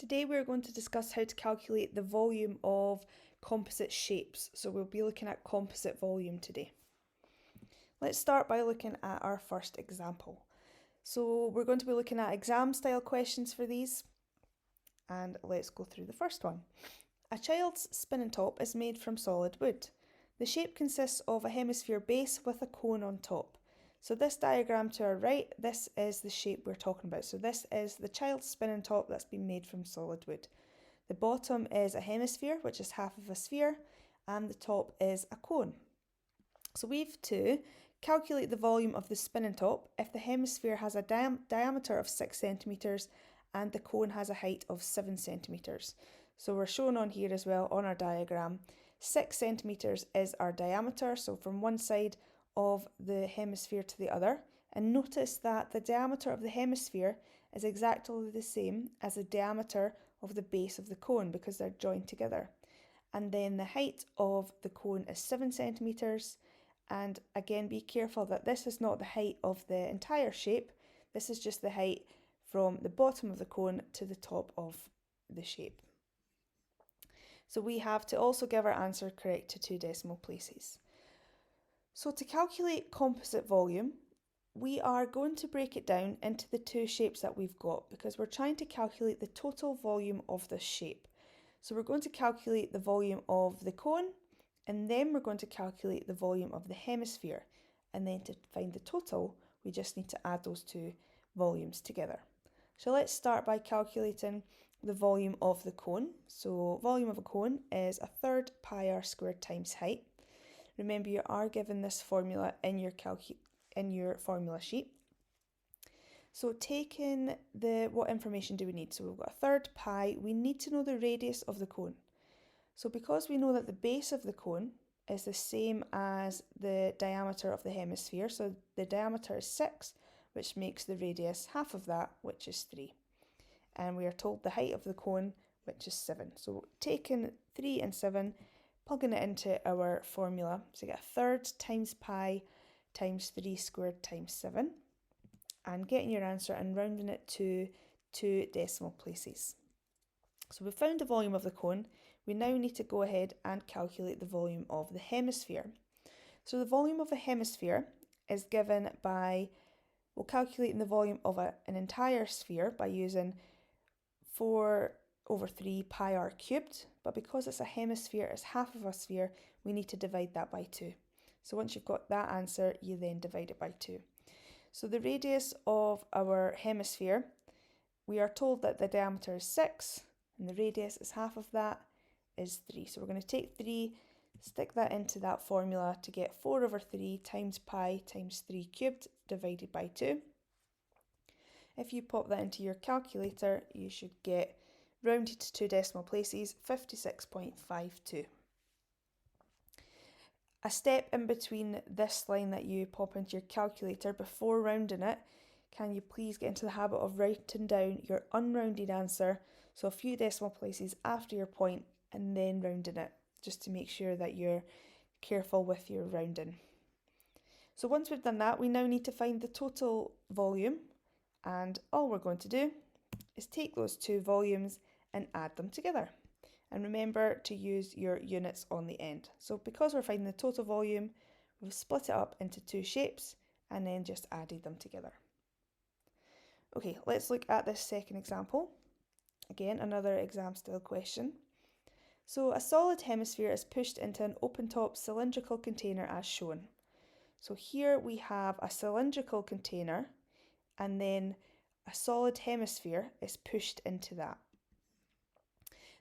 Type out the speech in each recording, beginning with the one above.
Today we're going to discuss how to calculate the volume of composite shapes. So we'll be looking at composite volume today. Let's start by looking at our first example. So we're going to be looking at exam style questions for these. And let's go through the first one. A child's spinning top is made from solid wood. The shape consists of a hemisphere base with a cone on top. So this diagram to our right, this is the shape we're talking about. So this is the child's spinning top that's been made from solid wood. The bottom is a hemisphere, which is half of a sphere, and the top is a cone. So we've to calculate the volume of the spinning top if the hemisphere has a diameter of 6 centimetres and the cone has a height of 7 centimetres. So we're shown on here as well on our diagram. 6 centimetres is our diameter, so from one side of the hemisphere to the other, and notice that the diameter of the hemisphere is exactly the same as the diameter of the base of the cone because they're joined together. And then the height of the cone is 7 centimetres, and again be careful that this is not the height of the entire shape, this is just the height from the bottom of the cone to the top of the shape. So we have to also give our answer correct to 2 decimal places. So to calculate composite volume, we are going to break it down into the 2 shapes that we've got because we're trying to calculate the total volume of this shape. So we're going to calculate the volume of the cone, and then we're going to calculate the volume of the hemisphere. And then to find the total, we just need to add those 2 volumes together. So let's start by calculating the volume of the cone. So volume of a cone is 1/3 pi r squared times height. Remember, you are given this formula in your formula sheet. So taking what information do we need? So we've got 1/3 pi. We need to know the radius of the cone. So because we know that the base of the cone is the same as the diameter of the hemisphere, so the diameter is 6, which makes the radius half of that, which is 3. And we are told the height of the cone, which is 7. So taking 3 and 7, plugging it into our formula, so you get 1/3 times pi times 3 squared times 7, and getting your answer and rounding it to 2 decimal places. So we've found the volume of the cone. We now need to go ahead and calculate the volume of the hemisphere. So the volume of a hemisphere is given by, we're calculating the volume of an entire sphere by using 4/3 pi r cubed, but because it's a hemisphere, it's half of a sphere, we need to divide that by 2. So once you've got that answer, you then divide it by 2. So the radius of our hemisphere, we are told that the diameter is 6, and the radius is half of that, is 3. So we're going to take 3, stick that into that formula to get 4/3 times pi times 3 cubed divided by 2. If you pop that into your calculator, you should get, rounded to 2 decimal places, 56.52. A step in between this line that you pop into your calculator before rounding it, can you please get into the habit of writing down your unrounded answer, so a few decimal places after your point, and then rounding it, just to make sure that you're careful with your rounding. So once we've done that, we now need to find the total volume, and all we're going to do is take those 2 volumes and add them together. And remember to use your units on the end. So because we're finding the total volume, we've split it up into 2 shapes and then just added them together. Okay, let's look at this second example. Again, another exam style question. So a solid hemisphere is pushed into an open top cylindrical container as shown. So here we have a cylindrical container and then a solid hemisphere is pushed into that.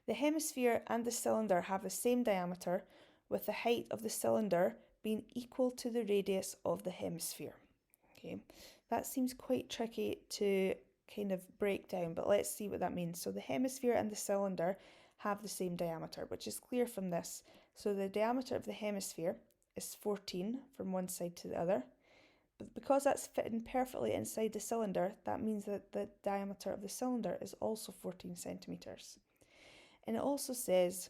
The hemisphere and the cylinder have the same diameter, with the height of the cylinder being equal to the radius of the hemisphere. Okay, that seems quite tricky to kind of break down, but let's see what that means. So the hemisphere and the cylinder have the same diameter, which is clear from this. So the diameter of the hemisphere is 14 from one side to the other. But because that's fitting perfectly inside the cylinder, that means that the diameter of the cylinder is also 14 centimetres. And it also says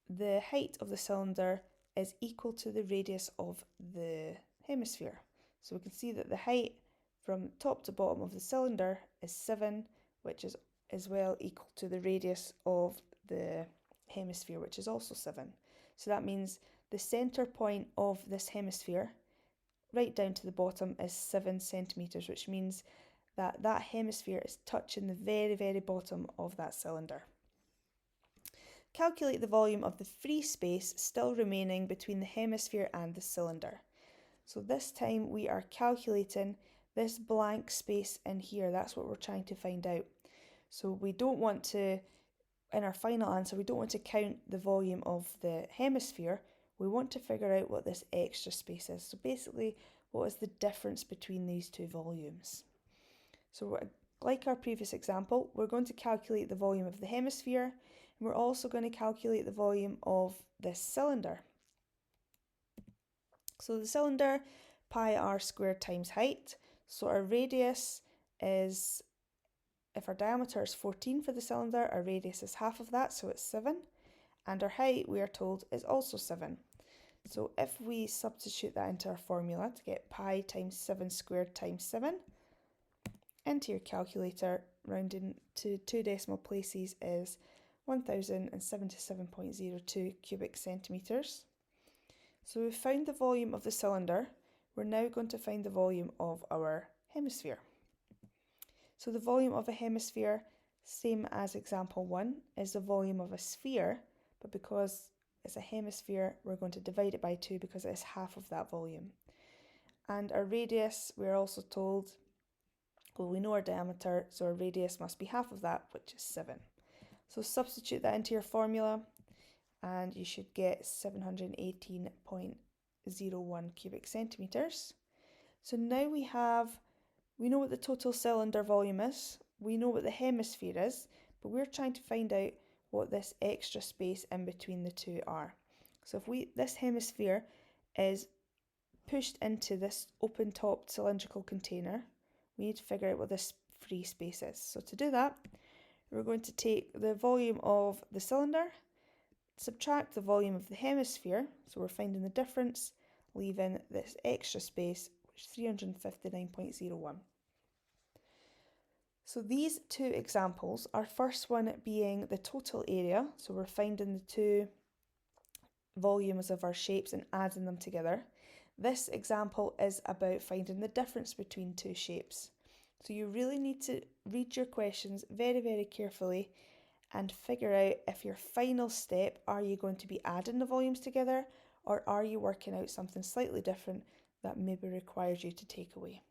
the height of the cylinder is equal to the radius of the hemisphere. So we can see that the height from top to bottom of the cylinder is 7, which is as well equal to the radius of the hemisphere, which is also 7. So that means the centre point of this hemisphere, right down to the bottom, is 7 centimetres, which means that that hemisphere is touching the very, very bottom of that cylinder. Calculate the volume of the free space still remaining between the hemisphere and the cylinder. So this time we are calculating this blank space in here. That's what we're trying to find out. So we don't want to, in our final answer, we don't want to count the volume of the hemisphere. We want to figure out what this extra space is. So basically, what is the difference between these two volumes? So like our previous example, we're going to calculate the volume of the hemisphere, and we're also going to calculate the volume of this cylinder. So the cylinder, pi r squared times height. So our radius is, if our diameter is 14 for the cylinder, our radius is half of that, so it's 7. And our height, we are told, is also 7. So if we substitute that into our formula to get pi times 7 squared times 7, into your calculator, rounding to 2 decimal places, is 1077.02 cubic centimetres. So we've found the volume of the cylinder. We're now going to find the volume of our hemisphere. So the volume of a hemisphere, same as example 1, is the volume of a sphere, but because it's a hemisphere, we're going to divide it by 2 because it is half of that volume. And our radius, we're also told, well, we know our diameter, so our radius must be half of that, which is 7. So substitute that into your formula, and you should get 718.01 cubic centimetres. So now we know what the total cylinder volume is, we know what the hemisphere is, but we're trying to find out what this extra space in between the two are. So if this hemisphere is pushed into this open-topped cylindrical container, we need to figure out what this free space is. So to do that, we're going to take the volume of the cylinder, subtract the volume of the hemisphere, so we're finding the difference, leaving this extra space, which is 359.01. So these two examples, our first one being the total area, so we're finding the two volumes of our shapes and adding them together. This example is about finding the difference between two shapes. So you really need to read your questions very, very carefully and figure out if your final step, are you going to be adding the volumes together, or are you working out something slightly different that maybe requires you to take away.